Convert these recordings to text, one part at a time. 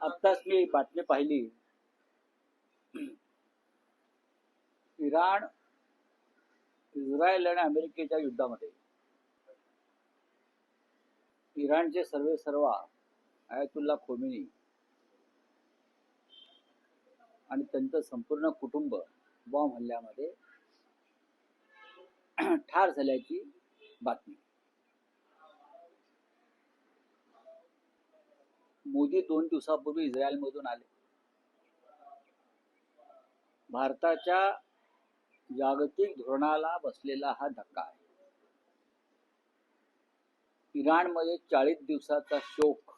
आत्ताच मी बातमी पाहिली. इराण, इस्रायल आणि अमेरिकेच्या युद्धामध्ये इराणचे सर्वेसर्वा आयतुल्ला खोमेनी आणि त्यांचं संपूर्ण कुटुंब बॉम्ब हल्ल्यामध्ये ठार झाल्याची बातमी. मोदी 2 दिवसापूर्वी इस्रायलमधून आले. भारताच्या जागतिक धोरणाला बसलेला हा धक्का आहे. इराणमध्ये 40 दिवसाचा शोक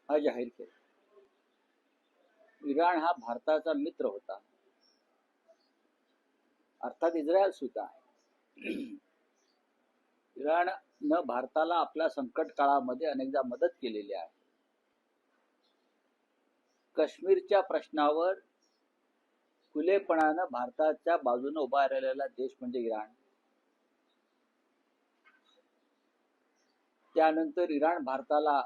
हा जाहीर केला. इराण हा भारताचा मित्र होता, अर्थात इस्रायल सुद्धा आहे. इराणनं भारताला आपल्या संकट काळामध्ये अनेकदा मदत केलेली आहे. काश्मीरच्या प्रश्नावर खुलेपणानं भारताच्या बाजूने उभा राहिलेला देश म्हणजे इराण. त्यानंतर इराण भारताला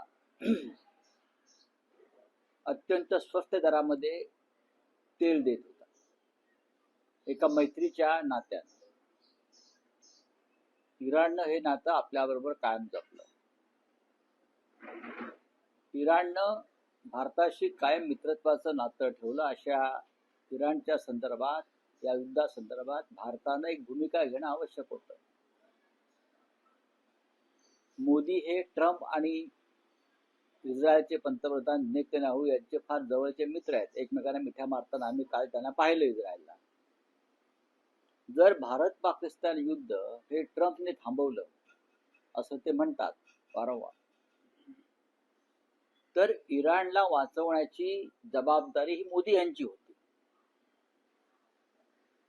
अत्यंत स्वस्त दरामध्ये तेल देत होता, एका मैत्रीच्या नात्यानं. इराणनं हे नातं आपल्याबरोबर कायम जपलं. इराणनं भारताशी कायम मित्रत्वाचं नातं ठेवलं. अशा इराणच्या संदर्भात, या युद्धासंदर्भात भारतानं एक भूमिका घेणं आवश्यक होतं. मोदी हे ट्रम्प आणि इस्रायलचे पंतप्रधान नेतन्याहू यांचे फार जवळचे मित्र आहेत. एकमेकांना मिठ्या मारताना आम्ही काल त्यांना पाहिलं इस्रायलला. जर भारत पाकिस्तान युद्ध हे ट्रम्पने थांबवलं असं ते म्हणतात वारंवार, तर इराणला वाचवण्याची जबाबदारी ही मोदी यांची होती.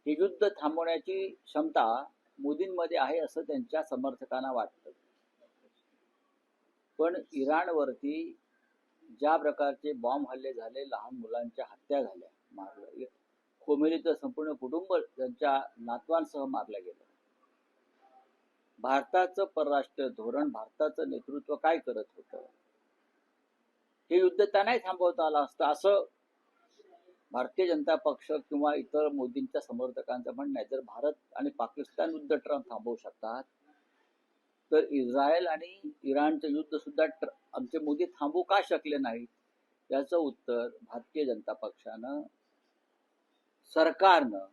हे युद्ध थांबवण्याची क्षमता मोदींमध्ये आहे असं त्यांच्या समर्थकांना वाटतं. पण इराणवरती ज्या प्रकारचे बॉम्ब हल्ले झाले, लहान मुलांच्या हत्या झाल्या, मारलं, खोमेनीचं संपूर्ण कुटुंब त्यांच्या नातवांसह मारलं गेलं. भारताचं परराष्ट्र धोरण, भारताचं नेतृत्व काय करत होतं, हे युद्ध त्यांनाही थांबवता आलं असतं असं भारतीय जनता पक्ष किंवा इतर मोदींच्या समर्थकांचं म्हणणं आहे. जर भारत आणि पाकिस्तान युद्ध ट्रम्प थांबवू शकतात, तर इस्रायल आणि इराणचं युद्ध सुद्धा आमचे मोदी थांबवू का शकले नाहीत? याचं उत्तर भारतीय जनता पक्षानं, सरकारनं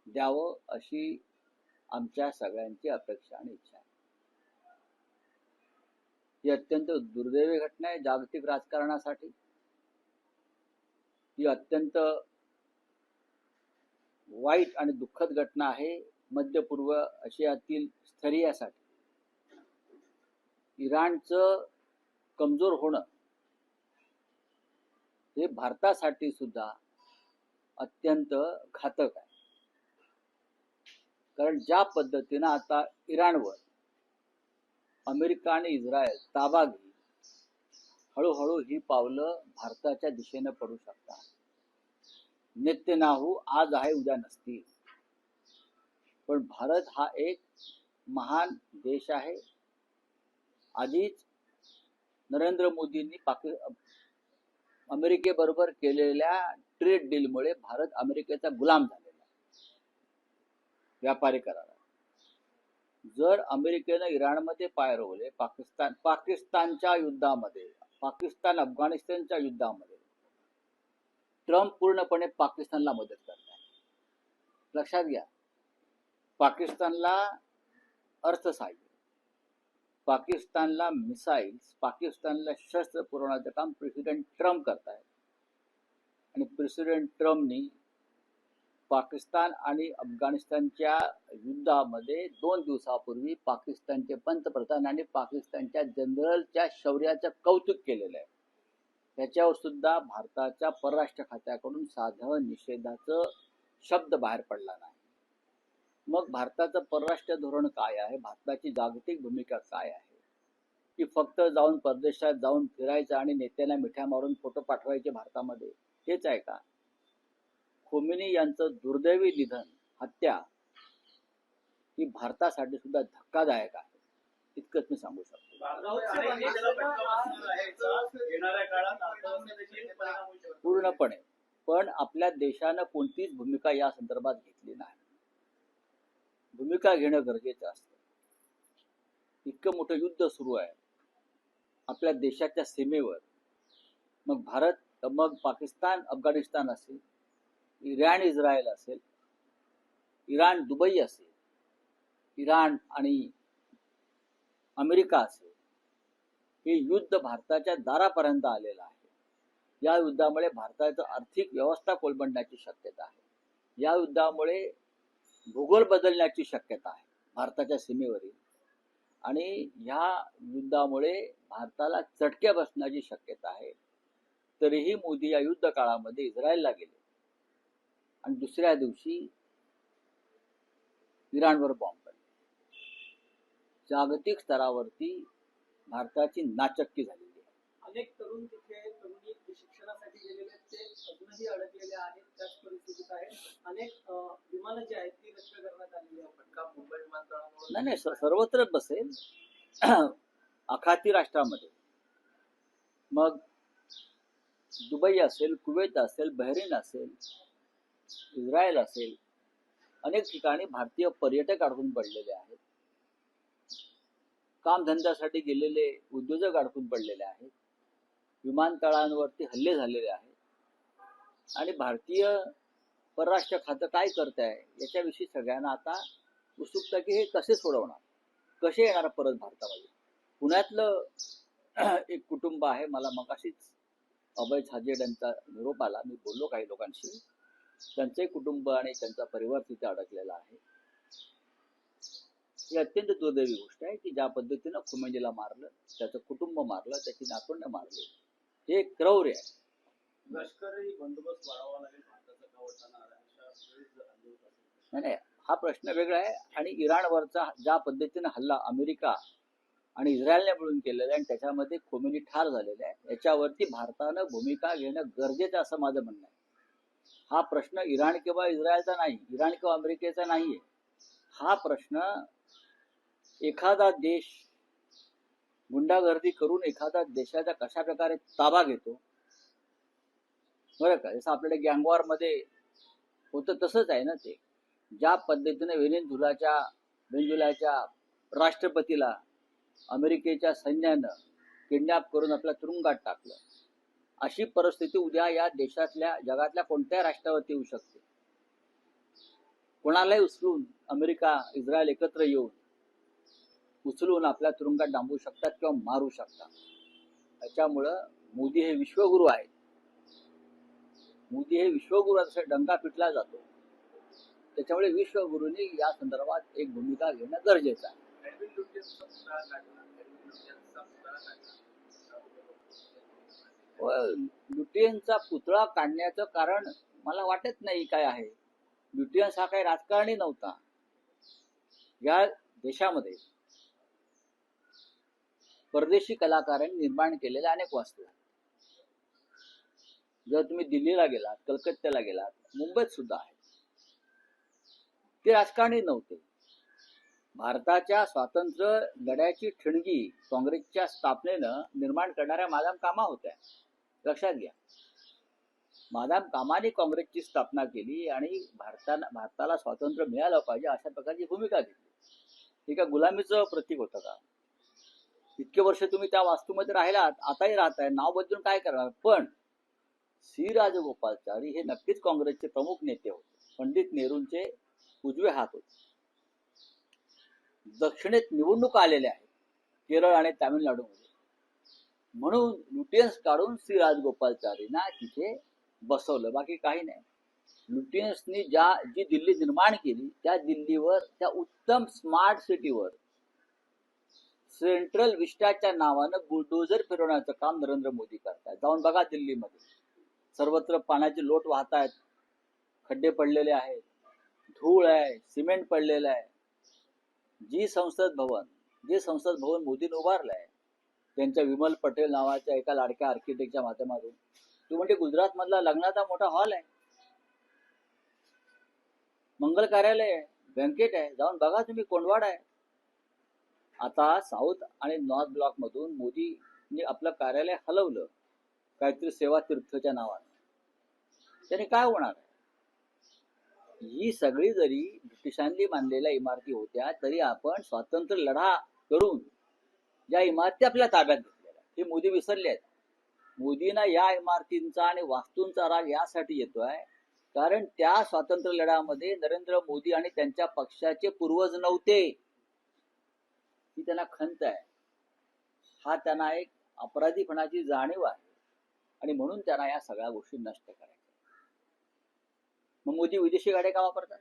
द्यावं अशी आमच्या सगळ्यांची अपेक्षा आणि इच्छा आहे. ही अत्यंत दुर्दैवी घटना आहे जागतिक राजकारणासाठी. ही अत्यंत वाईट आणि दुःखद घटना आहे मध्य पूर्व आशियातील स्थैर्यासाठी. इराणचं कमजोर होणं हे भारतासाठी सुद्धा अत्यंत घातक आहे. कारण ज्या पद्धतीनं आता इराणवर अमेरिका आणि इस्रायल ताबा घेईल, हळूहळू ही पावलं भारताच्या दिशेनं पडू शकतात. नेतन्याहू आज आहे उद्या नसतील, पण भारत हा एक महान देश आहे. आधीच नरेंद्र मोदींनी अमेरिकेबरोबर केलेल्या ट्रेड डीलमुळे भारत अमेरिकेचा गुलाम झालेला व्यापारी करारात. जर अमेरिकेनं इराणमध्ये पाय रोवले, पाकिस्तानच्या युद्धामध्ये, पाकिस्तान अफगाणिस्तानच्या युद्धामध्ये ट्रम्प पूर्णपणे पाकिस्तानला मदत करतात. लक्षात घ्या, पाकिस्तानला अर्थसहाय्य, पाकिस्तानला मिसाईल्स, पाकिस्तानला शस्त्र पुरवण्याचं काम प्रेसिडेंट ट्रम्प करतायत. आणि प्रेसिडेंट ट्रम्पनी पाकिस्तान आणि अफगाणिस्तानच्या युद्धामध्ये 2 दिवसापूर्वी पाकिस्तानचे पंतप्रधान आणि पाकिस्तानच्या जनरलच्या शौर्याचं कौतुक केलेलं आहे. त्याच्यावर सुद्धा भारताच्या परराष्ट्र खात्याकडून साधं निषेधाचं शब्द बाहेर पडला नाही. मग भारताचं परराष्ट्र धोरण काय आहे, भारताची जागतिक भूमिका काय आहे? की फक्त जाऊन परदेशात जाऊन फिरायचं आणि नेत्याला मिठ्या मारून फोटो पाठवायचे भारतामध्ये, हेच आहे का? खोमेनी यांचं दुर्दैवी निधन, हत्या ही भारतासाठी सुद्धा धक्कादायक आहे, इतकंच मी सांगू शकतो. येणाऱ्या काळात पूर्णपणे. पण आपल्या देशानं कोणतीच भूमिका या संदर्भात घेतली नाही. भूमिका घेणं गरजेचं असतं. इतकं मोठं युद्ध सुरू आहे आपल्या देशाच्या सीमेवर. मग भारत, मग पाकिस्तान अफगाणिस्तान असेल, इराण इस्रायल असेल, इराण दुबई असेल, इराण आणि अमेरिका असेल, हे युद्ध भारताच्या दारापर्यंत आलेलं आहे. या युद्धामुळे भारताचं आर्थिक व्यवस्था कोलमडण्याची शक्यता आहे. या युद्धामुळे भूगोल बदलण्याची शक्यता आहे भारताच्या सीमेवरील. आणि ह्या युद्धामुळे भारताला चटके बसण्याची शक्यता आहे. तरीही मोदी या युद्ध काळामध्ये इस्रायलला गेले आणि दुसऱ्या दिवशी इराणवर बॉम्ब पडले. जागतिक स्तरावरती भारताची नाचक्की झालेली आहे. अनेक तरुण तिथे तरुणी शिक्षणासाठी गेलेले ते अजूनही अडकलेले आहेत, त्याच परिस्थितीत आहेत. अनेक विमानं जी आहेत ती रद्द करण्यात आलेली आहे. फटका मुंबई विमानतळावर नाही सर्वत्र बसेल. आखाती राष्ट्रामध्ये, मग दुबई असेल, कुवेत असेल, बहरीन असेल, इस्रायल असेल, अनेक ठिकाणी भारतीय पर्यटक अडकून पडलेले आहेत. कामधंद्यासाठी गेलेले उद्योजक अडकून पडलेले आहेत. विमानतळांवरती हल्ले झालेले आहेत. आणि भारतीय परराष्ट्र खातं काय करत आहे याच्याविषयी सगळ्यांना आता उत्सुकता की हे कसे सोडवणार, कसे येणार परत भारतामध्ये. पुण्यातलं एक कुटुंब आहे, मला मगाशीच अभय छाजेड यांचा निरोप आला, मी बोललो काही लोकांशी. त्यांचे कुटुंब आणि त्यांचा परिवार तिथे अडकलेला आहे. ही अत्यंत दुर्दैवी गोष्ट आहे की ज्या पद्धतीनं खोमेनीला मारलं, त्याचं कुटुंब मारलं, त्याची नातवंड मारली, हे क्रौर्य आहे. लष्करी बंदोबस्त वाढवावा लागेल भारताचा का वाटणार नाही, हा प्रश्न वेगळा आहे. आणि इराणवरचा ज्या पद्धतीनं हल्ला अमेरिका आणि इस्रायलने मिळून केलेला आहे आणि त्याच्यामध्ये खोमेनी ठार झालेले आहे, याच्यावरती भारतानं भूमिका घेणं गरजेचं असं माझं म्हणणं आहे. हा प्रश्न इराण किंवा इस्रायलचा नाही, इराण किंवा अमेरिकेचा नाहीये. हा प्रश्न एखादा देश गुंडागर्दी करून एखादा देशाचा कशा प्रकारे ताबा घेतो, बरं का. जसं आपल्याकडे गँगवॉर मध्ये होतं तसंच आहे ना ते. ज्या पद्धतीने व्हेनेझुएलाच्या राष्ट्रपतीला अमेरिकेच्या सैन्यानं किडनॅप करून आपल्या तुरुंगात टाकलं, अशी परिस्थिती उद्या या देशातल्या जगातल्या कोणत्याही राष्ट्रावरती येऊ शकते. कोणालाही उचलून अमेरिका इस्रायल एकत्र येऊन उचलून आपल्या तुरुंगात डांबू शकतात किंवा मारू शकतात. त्याच्यामुळं मोदी हे विश्वगुरू आहेत. मोदी हे विश्वगुरू असं डंका पिटला जातो. त्याच्यामुळे विश्वगुरूंनी या संदर्भात एक भूमिका घेणं गरजेचं आहे. लुटियनचा पुतळा काढण्याचं कारण मला वाटत नाही काय आहे. लुटियन्स हा काही राजकारणी नव्हता. या देशामध्ये परदेशी कलाकारांनी निर्माण केलेल्या अनेक वास्तू आहेत. जर तुम्ही दिल्लीला गेलात, कलकत्त्याला गेलात, मुंबईत सुद्धा आहे. ते राजकारणी नव्हते. भारताच्या स्वातंत्र्य लढ्याची ठिणगी काँग्रेसच्या स्थापनेनं निर्माण करणाऱ्या मादाम कामा होत्या. लक्षात घ्या, मादाम कामाने काँग्रेसची स्थापना केली आणि भारताला स्वातंत्र्य मिळालं पाहिजे अशा प्रकारची भूमिका घेतली. हे का गुलामीचं प्रतीक होतं का? इतके वर्ष तुम्ही त्या वास्तूमध्ये राहिलात, आताही राहताय, नाव बदलून काय करणार. पण सी राजगोपालाचारी हे नक्कीच काँग्रेसचे प्रमुख नेते होते. पंडित नेहरूंचे उजवे हात होते. दक्षिणेत निवडणुका आलेल्या आहेत केरळ आणि तामिळनाडूमध्ये, म्हणून लुटियन्स काढून सी राजगोपालाचारींना तिथे बसवलं, बाकी काही नाही. लुटियन्सनी जी दिल्ली निर्माण केली त्या दिल्लीवर, त्या उत्तम स्मार्ट सिटीवर सेंट्रल विस्टाच्या नावानं बुलडोझर फिरवण्याचं काम नरेंद्र मोदी करतात. जाऊन बघा दिल्लीमध्ये, सर्वत्र पाण्याचे लोट वाहत आहेत, खड्डे पडलेले आहेत, धूळ आहे, सिमेंट पडलेलं आहे. जे संसद भवन मोदीने उभारलं आहे त्यांच्या विमल पटेल नावाच्या एका लाडक्या आर्किटेक्टच्या माध्यमातून, तो म्हणजे गुजरात मधला लग्नाचा मोठा हॉल आहे, मंगल कार्यालय आहे, बँकेट आहे. जाऊन बघा तुम्ही, कोंडवाड आहे. आता साऊथ आणि नॉर्थ ब्लॉक मधून मोदींनी आपलं कार्यालय हलवलं काहीतरी सेवा तीर्थच्या नावानं. त्याने काय होणार आहे? ही सगळी जरी ब्रिटिशांनी बांधलेल्या इमारती होत्या तरी आपण स्वातंत्र्य लढा करून या इमारती आपल्या ताब्यात घेतलेल्या, हे मोदी विसरले आहेत. मोदींना या इमारतींचा आणि वास्तूंचा राग यासाठी येतोय कारण त्या स्वातंत्र्य लढ्यामध्ये नरेंद्र मोदी आणि त्यांच्या पक्षाचे पूर्वज नव्हते, ही त्यांना खंत आहे. हा त्यांना एक अपराधीपणाची जाणीव आहे आणि म्हणून त्यांना या सगळ्या गोष्टी नष्ट करायच्या. मग मोदी विदेशी गाड्या का वापरतात?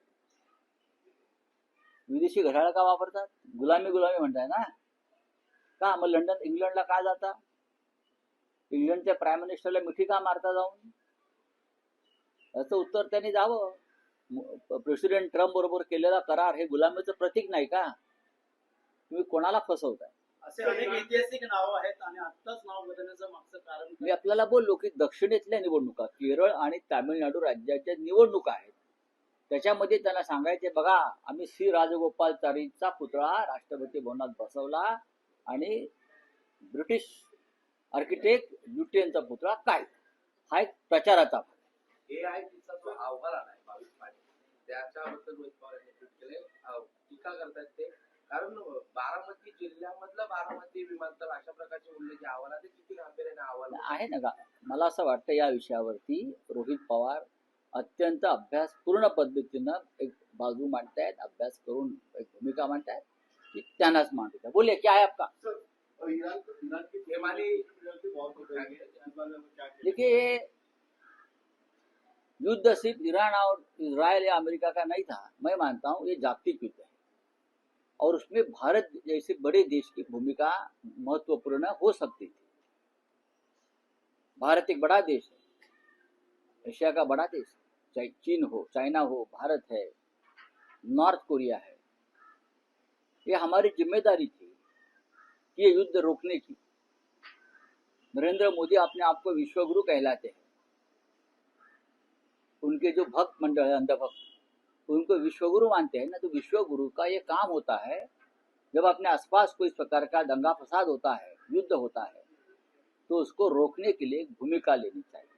विदेशी घड्याळ का वापरतात? गुलामी म्हणताय ना का? मग लंडन इंग्लंडला का जाता? इंग्लंडच्या प्राईम मिनिस्टरला मिठी का मारता जाऊन? याचं उत्तर त्यांनी द्यावं. प्रेसिडेंट ट्रम्प बरोबर केलेला करार हे गुलामीचं प्रतीक नाही का? तुम्ही कोणाला फसवताय? असे अनेक ऐतिहासिक नावं आहेत आणि आत्ताच नाव बदलण्याचं मागचं कारण मी आपल्याला बोललो की दक्षिणेतल्या निवडणुका, केरळ आणि तामिळनाडू राज्याच्या निवडणुका आहेत, त्याच्यामध्ये त्यांना सांगायचे बघा आम्ही श्री राजगोपालाचारीचा पुतळा राष्ट्रपती भवनात बसवला आणि ब्रिटिश आर्किटेक्ट न्यूटनचा पुतळा काय, हा एक प्रचाराचा भाग. AITचा जो अहवाल आलाय 22 मार्च त्याच्याबद्दल रोहित पवार यांनी ट्विट केले, टीका करतात ते, कारण बारामती जिल्ह्यामधलं बारामती विमानतळ अशा प्रकारचे उल्लेख अहवालात किती गांभीर्याने अहवाल आहे ना का? मला असं वाटतं या विषयावरती रोहित पवार अत्यंत अभ्यासपूर्ण पद्धतीनं एक बाजू मांडतायत, अभ्यास करून एक भूमिका मांडतायत की त्यांनाच मांडतात. बोलिए क्या है आपका? देखिए युद्ध सिर्फ ईरान और इजराइल या अमेरिका का नहीं था, मैं मानता हूँ ये जागतिक युद्ध है और उसमें भारत जैसे बड़े देश की भूमिका महत्वपूर्ण हो सकती थी. भारत एक बड़ा देश है, एशिया का बड़ा देश, चाहे चीन हो, चाइना हो, भारत है, नॉर्थ कोरिया है. ये हमारी जिम्मेदारी थी कि ये युद्ध रोकने की. नरेंद्र मोदी अपने आप को विश्वगुरु कहलाते हैं. उनके जो भक्त मंडल है, अंधभक्त, उनको विश्वगुरु मानते हैं ना. तो विश्वगुरु का ये काम होता है जब अपने आसपास कोई इस प्रकार का दंगा फसाद होता है, युद्ध होता है, तो उसको रोकने के लिए एक भूमिका लेनी चाहिए,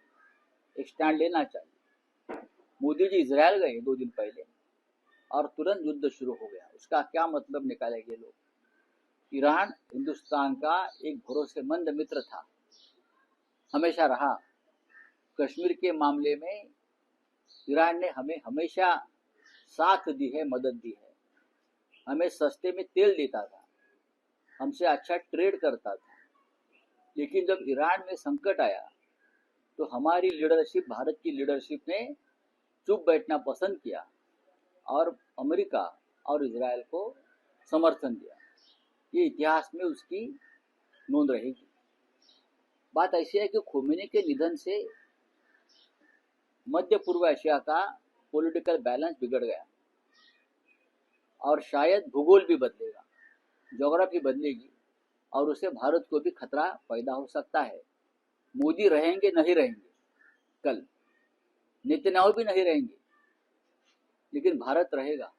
एक स्टैंड लेना चाहिए. मोदी जी इजराइल गए 2 दिन पहले और तुरंत युद्ध शुरू हो गया. उसका क्या मतलब निकालेंगे लोग? ईरान हिंदुस्तान का एक भरोसेमंद मित्र था, हमेशा रहा. कश्मीर के मामले में ईरान ने हमें हमेशा साथ दी है, मदद दी है. हमें सस्ते में तेल देता था, हमसे अच्छा ट्रेड करता था. लेकिन जब ईरान में संकट आया तो हमारी लीडरशिप, भारत की लीडरशिप ने चुप बैठना पसंद किया और अमेरिका और इजराइल को समर्थन दिया. ये इतिहास में उसकी नोंद रहेगी. बात ऐसी है कि खोमेनी के निधन से मध्य पूर्व एशिया का पॉलिटिकल बैलेंस बिगड़ गया और शायद भूगोल भी बदलेगा, ज्योग्राफी बदलेगी और उससे भारत को भी खतरा पैदा हो सकता है. मोदी रहेंगे नहीं रहेंगे, कल नेतन्याहू भी नहीं रहेंगे, लेकिन भारत रहेगा.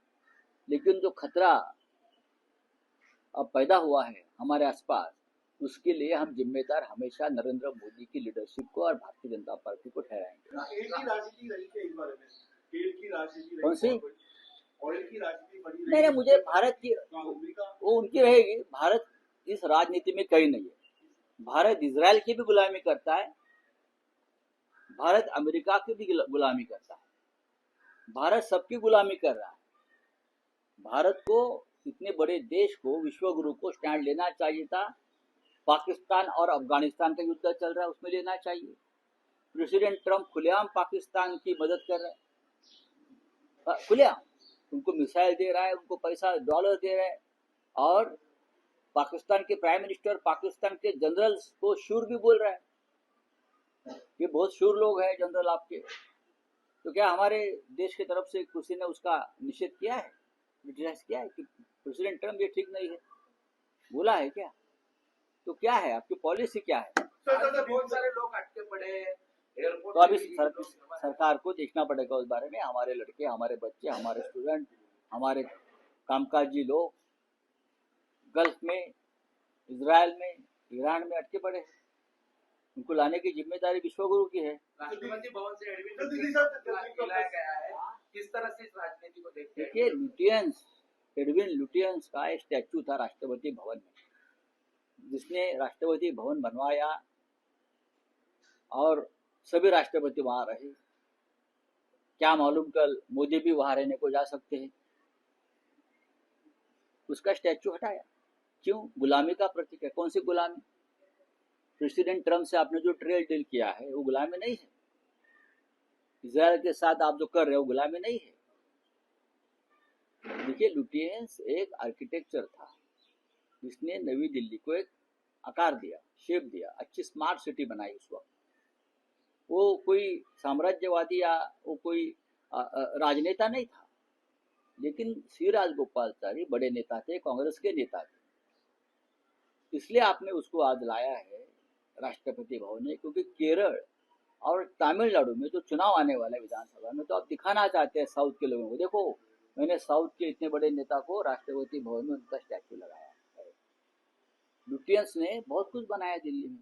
लेकिन जो खतरा अब पैदा हुआ है हमारे आसपास, उसके लिए हम जिम्मेदार हमेशा नरेंद्र मोदी की लीडरशिप को और भारतीय जनता पार्टी को ठहराएंगे. कौन सी? नहीं, मुझे भारत की वो उनकी रहेगी. भारत इस राजनीति में कहीं नहीं है. भारत इजराइल की भी गुलामी करता है, भारत अमेरिका की भी गुलामी करता है, भारत सबकी गुलामी कर रहा है. भारत को, इतने बड़े देश को, विश्वगुरु को स्टैंड लेना चाहिए था. पाकिस्तान और अफगानिस्तान का युद्ध चल रहा है, उसमें लेना चाहिए. प्रेसिडेंट ट्रम्प खुलेआम पाकिस्तान की मदद कर रहे हैं, खुलेआम उनको मिसाइल दे रहा है, उनको पैसा डॉलर दे रहा है और पाकिस्तान के प्राइम मिनिस्टर, पाकिस्तान के जनरल्स को शूर भी बोल रहा है. ये बहुत शूर लोग हैं जनरल आपके. तो क्या हमारे देश की तरफ से किसी ने उसका निषेध किया है, क्रिटिसाइज किया है कि प्रेसिडेंट ट्रम्प ये ठीक नहीं है, बोला है क्या? तो क्या है आपकी पॉलिसी, क्या है? बहुत सारे लोग अटके पड़े एयरपोर्ट. तो अभी सरकार को देखना पड़ेगा उस बारे में. हमारे लड़के, हमारे बच्चे, हमारे स्टूडेंट, हमारे कामकाजी लोग गल्फ में, इजराइल में, ईरान में अटके पड़े हैं. उनको लाने की जिम्मेदारी विश्वगुरु की है। राष्ट्रपति भवन से एडमिन बुलाया गया है, किस तरह से इस राजनीति को देखते हैं? देखिए, एडविन लुटियंस का एक स्टैचू था राष्ट्रपति भवन में, जिसने राष्ट्रपति भवन बनवाया और सभी राष्ट्रपति वहां रहे। क्या मालूम कल मोदी भी वहां रहने को जा सकते हैं। उसका स्टैचू हटाया, क्यों? गुलामी का प्रतीक है। कौन सी गुलामी? प्रेसिडेंट ट्रम्प से आपने जो ट्रेड डील किया है वो गुलामी नहीं है। इजराइल के साथ आप जो कर रहे हो गुलामी नहीं है। देखिए, लुटियंस एक आर्किटेक्चर था जिसने नई दिल्ली को एक आकार दिया, शेप दिया, अच्छी स्मार्ट सिटी बनाई उस वक्त। वो कोई साम्राज्यवादी या वो कोई राजनेता नहीं था, लेकिन सी राजगोपालाचारी बड़े नेता थे, कांग्रेस के नेता थे। इसलिए आपने उसको आज लाया है राष्ट्रपति भवन में, क्योंकि केरल और तमिलनाडु में जो चुनाव आने वाला है विधानसभा में, तो आप दिखाना चाहते हैं साउथ के लोगों को, देखो मैंने साउथ के इतने बड़े नेता को राष्ट्रपति भवन में उनका स्टैचू लगाया है। लुटियंस ने बहुत कुछ बनाया दिल्ली में,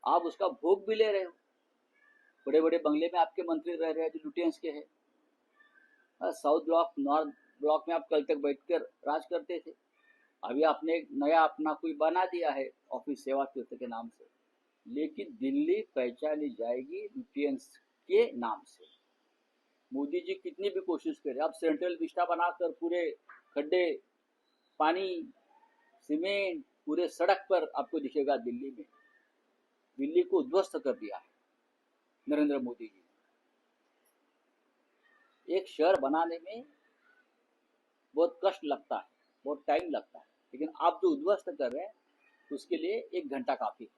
आप उसका भोग भी ले रहे हो। बड़े बड़े बंगले में आपके मंत्री रह रहे हैं जो लुटियंस के हैं। साउथ ब्लॉक, नॉर्थ ब्लॉक में आप कल तक बैठकर राज करते थे। अभी आपने एक नया अपना कोई बना दिया है ऑफिस, सेवा तीर्थ के नाम से, लेकिन दिल्ली पहचानी जाएगी लुटियंस के नाम से। मोदी जी कितनी भी कोशिश करें, आप सेंट्रल विस्टा बनाकर पूरे खड्डे, पानी, सीमेंट पूरे सड़क पर आपको दिखेगा दिल्ली में। दिल्ली को उद्ध्वस्त कर दिया है नरेंद्र मोदी जी। एक शहर बनाने में बहुत कष्ट लगता है, बहुत टाइम लगता है, लेकिन आप जो उद्ध्वस्त कर रहे हैं उसके लिए 1 घंटा काफी है।